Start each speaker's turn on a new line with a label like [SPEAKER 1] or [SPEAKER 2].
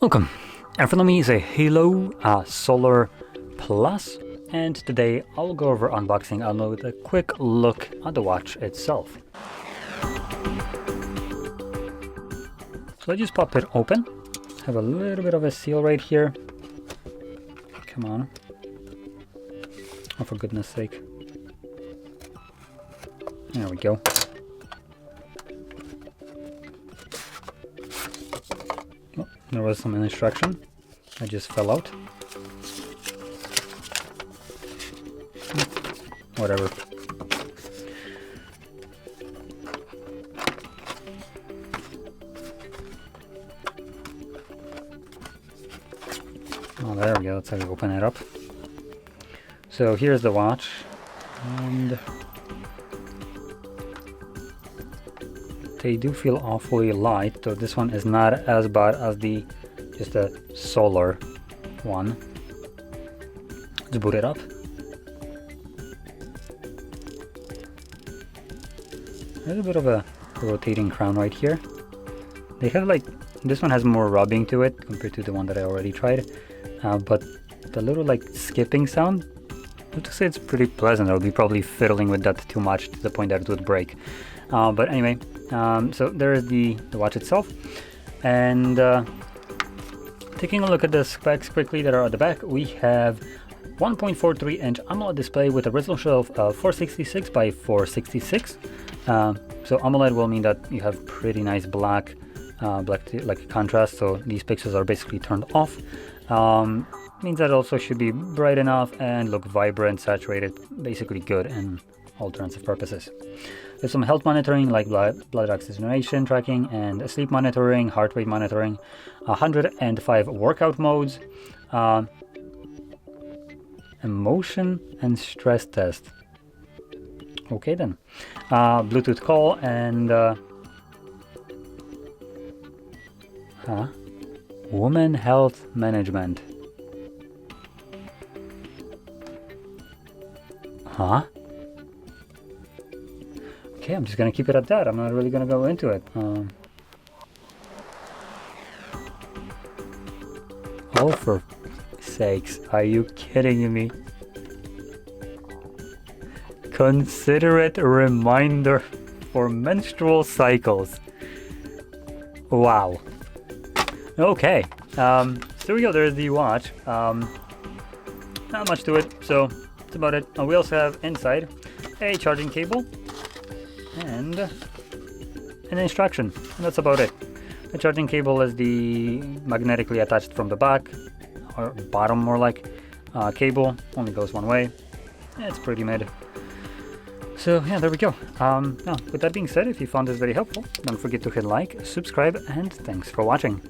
[SPEAKER 1] Welcome. In front of me is a HAYLOU Solar Plus, and today I'll go over unboxing along with a quick look at the watch itself. So I just pop it open. Have a little bit of a seal right here. Come on. Oh, for goodness sake. There we go. Oh, there was some instruction. I just fell out. Whatever. Oh, there we go. Let's have you open it up. So here's the watch, and they do feel awfully light. So this one is not as bad as just the solar one. Let's boot it up. There's a bit of a rotating crown right here. They have this one has more rubbing to it compared to the one that I already tried. But the little skipping sound, I have to say it's pretty pleasant. I'll be probably fiddling with that too much to the point that it would break. But anyway, so there is the watch itself. And taking a look at the specs quickly that are at the back, we have 1.43 inch AMOLED display with a resolution of 466 by 466. So AMOLED will mean that you have pretty nice black contrast, so these pixels are basically turned off. Means that it also should be bright enough and look vibrant, saturated, basically good in all intents and purposes. There's some health monitoring like blood oxygenation tracking and sleep monitoring, heart rate monitoring, 105 workout modes, emotion and stress test. Okay then. Bluetooth call and women health management. Okay, I'm just gonna keep it at that. I'm not really gonna go into it. Oh, for sakes, are you kidding me? Considerate reminder for menstrual cycles. Wow. Okay, so there we go. There's the watch. Not much to it, so that's about it. We also have inside a charging cable and an instruction, and that's about it. The charging cable is the magnetically attached from the back, or bottom more like, cable, only goes one way. It's pretty mid. So yeah, there we go. Now, with that being said, if you found this very helpful, don't forget to hit like, subscribe, and thanks for watching.